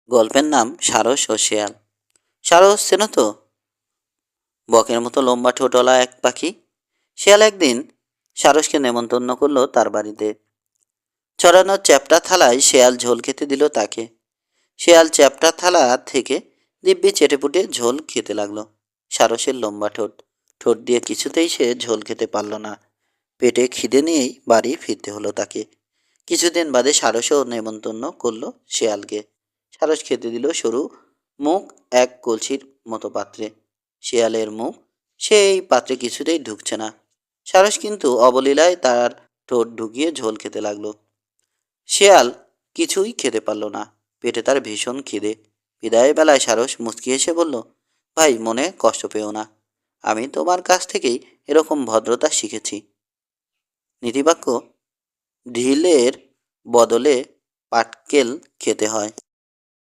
গল্পের নাম সারস ও শেয়াল। সারস চেনো তো? বকের মতো লম্বা ঠোঁটওয়ালা এক পাখি। শেয়াল একদিন সারসকে নেমন্তন্ন করলো তার বাড়িতে। ছড়ানো চ্যাপ্টা থালায় শেয়াল ঝোল খেতে দিল তাকে। শেয়াল চ্যাপ্টা থালা থেকে দিব্যি চেটেপুটে ঝোল খেতে লাগলো। সারসের লম্বা ঠোঁট, ঠোঁট দিয়ে কিছুতেই সে ঝোল খেতে পারল না। পেটে খিদে নিয়েই বাড়ি ফিরতে হলো তাকে। কিছুদিন বাদে সারসও নেমন্তন্ন করলো শেয়ালকে। সারস খেতে দিল সরু মুখ এক কলসির মতো পাত্রে। শেয়ালের মুখ সেই পাত্রে কিছুতেই ঢুকছে না। সারস কিন্তু অবলীলায় তার ঠোঁট ঢুকিয়ে ঝোল খেতে লাগলো। শেয়াল কিছুই খেতে পারল না। পেটে তার ভীষণ খিদে। বিদায়ের বেলায় সারস মুচকি এসে বলল, ভাই মনে কষ্ট পেও না, আমি তোমার কাছ থেকেই এরকম ভদ্রতা শিখেছি। নীতিবাক্য: ঢিলের বদলে পাটকেল খেতে হয়।